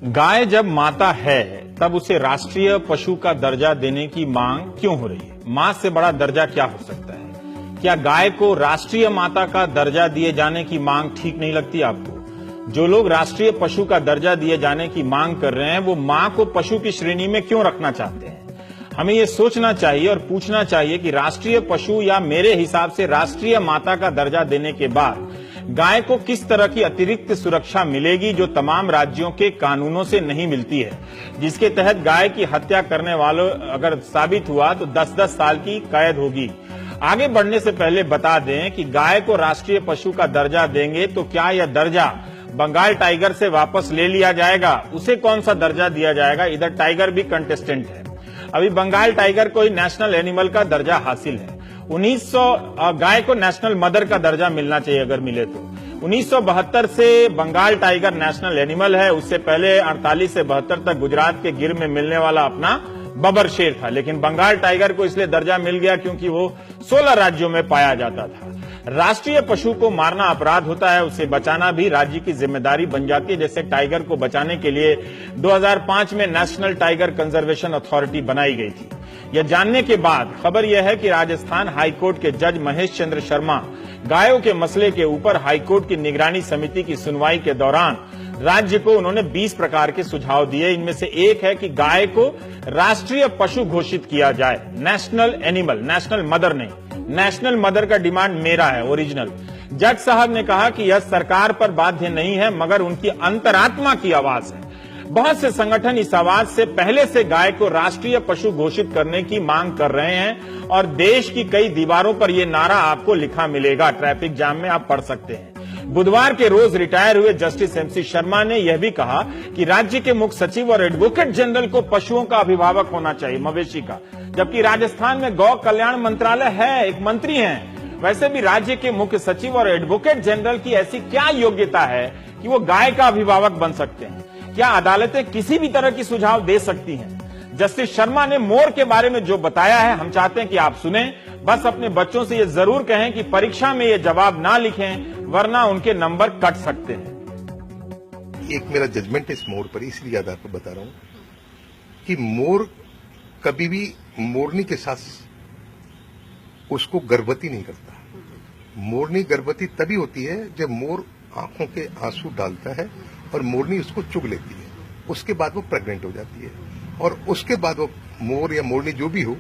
गाय जब माता है तब उसे राष्ट्रीय पशु का दर्जा देने की मांग क्यों हो रही है? मां से बड़ा दर्जा क्या हो सकता है? क्या गाय को राष्ट्रीय माता का दर्जा दिए जाने की मांग ठीक नहीं लगती आपको? जो लोग राष्ट्रीय पशु का दर्जा दिए जाने की मांग कर रहे हैं वो मां को पशु की श्रेणी में क्यों रखना चाहते हैं? हमें ये सोचना चाहिए और पूछना चाहिए कि राष्ट्रीय पशु या मेरे हिसाब से राष्ट्रीय माता का दर्जा देने के बाद गाय को किस तरह की अतिरिक्त सुरक्षा मिलेगी जो तमाम राज्यों के कानूनों से नहीं मिलती है, जिसके तहत गाय की हत्या करने वालों अगर साबित हुआ तो 10-10 साल की कैद होगी। आगे बढ़ने से पहले बता दें कि गाय को राष्ट्रीय पशु का दर्जा देंगे तो क्या यह दर्जा बंगाल टाइगर से वापस ले लिया जाएगा? उसे कौन सा दर्जा दिया जाएगा? इधर टाइगर भी कंटेस्टेंट है। अभी बंगाल टाइगर को नेशनल एनिमल का दर्जा हासिल है। 1900 गाय को नेशनल मदर का दर्जा मिलना चाहिए अगर मिले तो। 1972 से बंगाल टाइगर नेशनल एनिमल है। उससे पहले 48 से 72 तक गुजरात के गिर में मिलने वाला अपना बबर शेर था, लेकिन बंगाल टाइगर को इसलिए दर्जा मिल गया क्योंकि वो 16 राज्यों में पाया जाता था। राष्ट्रीय पशु को मारना अपराध होता है, उसे बचाना भी राज्य की जिम्मेदारी बन जाती है। जैसे टाइगर को बचाने के लिए 2005 में नेशनल टाइगर कंजर्वेशन अथॉरिटी बनाई गई थी। यह जानने के बाद खबर यह है कि राजस्थान हाईकोर्ट के जज महेश चंद्र शर्मा गायों के मसले के ऊपर हाईकोर्ट की निगरानी समिति की सुनवाई के दौरान राज्य को उन्होंने 20 प्रकार के सुझाव दिए। इनमें से एक है कि गाय को राष्ट्रीय पशु घोषित किया जाए, नेशनल एनिमल, नेशनल मदर नहीं। नेशनल मदर का डिमांड मेरा है, ओरिजिनल। जज साहब ने कहा कि यह सरकार पर बाध्य नहीं है मगर उनकी अंतरात्मा की आवाज है। बहुत से संगठन इस आवाज से पहले से गाय को राष्ट्रीय पशु घोषित करने की मांग कर रहे हैं और देश की कई दीवारों पर यह नारा आपको लिखा मिलेगा, ट्रैफिक जाम में आप पढ़ सकते हैं। बुधवार के रोज रिटायर हुए जस्टिस एमसी शर्मा ने यह भी कहा कि राज्य के मुख्य सचिव और एडवोकेट जनरल को पशुओं का अभिभावक होना चाहिए, मवेशी का, जबकि राजस्थान में गौ कल्याण मंत्रालय है, एक मंत्री हैं। वैसे भी राज्य के मुख्य सचिव और एडवोकेट जनरल की ऐसी क्या योग्यता है कि वो गाय का अभिभावक बन सकते हैं? क्या अदालतें किसी भी तरह की सुझाव दे सकती हैं? जस्टिस शर्मा ने मोर के बारे में जो बताया है हम चाहते हैं कि आप सुने। बस अपने बच्चों से ये जरूर कहें कि परीक्षा में ये जवाब ना लिखें वरना उनके नंबर कट सकते हैं। एक मेरा जजमेंट इस मोर पर इसलिए याद आपको बता रहा हूं कि मोर कभी भी मोरनी के साथ उसको गर्भवती नहीं करता। मोरनी गर्भवती तभी होती है जब मोर आंखों के आंसू डालता है और मोरनी उसको चुग लेती है, उसके बाद वो प्रेग्नेंट हो जाती है और उसके बाद वो मोर या मोरनी जो भी हो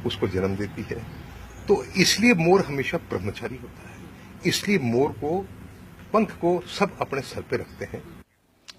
उसको जन्म देती है। तो इसलिए मोर हमेशा ब्रह्मचारी होता है, इसलिए मोर को, पंख को सब अपने सर पे रखते हैं।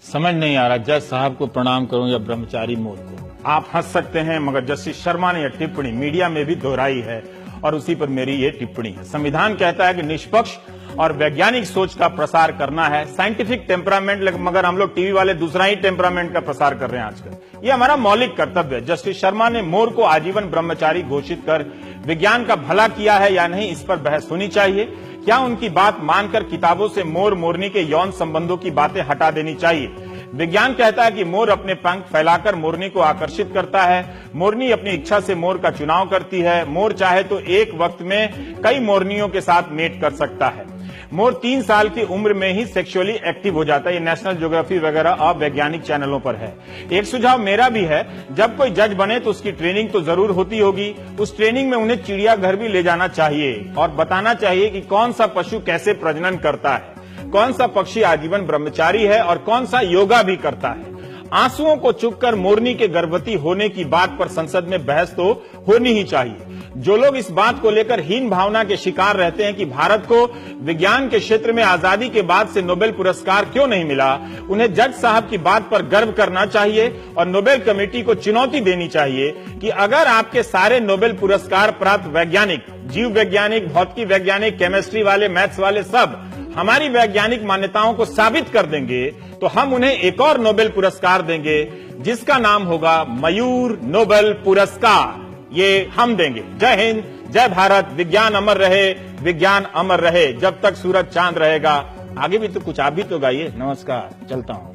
समझ नहीं आ रहा जज साहब को प्रणाम करूं या ब्रह्मचारी मोर को। आप हंस सकते हैं मगर जस्टिस शर्मा ने यह टिप्पणी मीडिया में भी दोहराई है और उसी पर मेरी ये टिप्पणी है। संविधान कहता है कि निष्पक्ष और वैज्ञानिक सोच का प्रसार करना है, साइंटिफिक टेम्परामेंट, मगर हम लोग टीवी वाले दूसरा ही टेम्परामेंट का प्रसार कर रहे हैं आजकल। ये हमारा मौलिक कर्तव्य है। जस्टिस शर्मा ने मोर को आजीवन ब्रह्मचारी घोषित कर विज्ञान का भला किया है या नहीं, इस पर बहस होनी चाहिए। क्या उनकी बात मानकर किताबों से मोर मोरनी के यौन संबंधों की बातें हटा देनी चाहिए? विज्ञान कहता है कि मोर अपने पंख फैलाकर मोरनी को आकर्षित करता है, मोरनी अपनी इच्छा से मोर का चुनाव करती है, मोर चाहे तो एक वक्त में कई मोरनियों के साथ मेट कर सकता है। मोर 3 साल की उम्र में ही सेक्सुअली एक्टिव हो जाता है। ये नेशनल ज्योग्राफी वगैरह अवैज्ञानिक चैनलों पर है। एक सुझाव मेरा भी है, जब कोई जज बने तो उसकी ट्रेनिंग तो जरूर होती होगी। उस ट्रेनिंग में उन्हें चिड़ियाघर भी ले जाना चाहिए और बताना चाहिए कि कौन सा पशु कैसे प्रजनन करता है, कौन सा पक्षी आजीवन ब्रह्मचारी है और कौन सा योगा भी करता है। आंसुओं को चुककर मोरनी के गर्भवती होने की बात पर संसद में बहस तो होनी ही चाहिए। जो लोग इस बात को लेकर हीन भावना के शिकार रहते हैं कि भारत को विज्ञान के क्षेत्र में आजादी के बाद से नोबेल पुरस्कार क्यों नहीं मिला, उन्हें जज साहब की बात पर गर्व करना चाहिए और नोबेल कमेटी को चुनौती देनी चाहिए कि अगर आपके सारे नोबेल पुरस्कार प्राप्त वैज्ञानिक, जीव वैज्ञानिक, भौतिकी वैज्ञानिक, केमिस्ट्री वाले, मैथ्स वाले सब हमारी वैज्ञानिक मान्यताओं को साबित कर देंगे तो हम उन्हें एक और नोबेल पुरस्कार देंगे जिसका नाम होगा मयूर नोबेल पुरस्कार। ये हम देंगे। जय हिंद, जय भारत। विज्ञान अमर रहे, विज्ञान अमर रहे जब तक सूरज चांद रहेगा। आगे भी तो कुछ आप भी तो गाइए। नमस्कार, चलता हूं।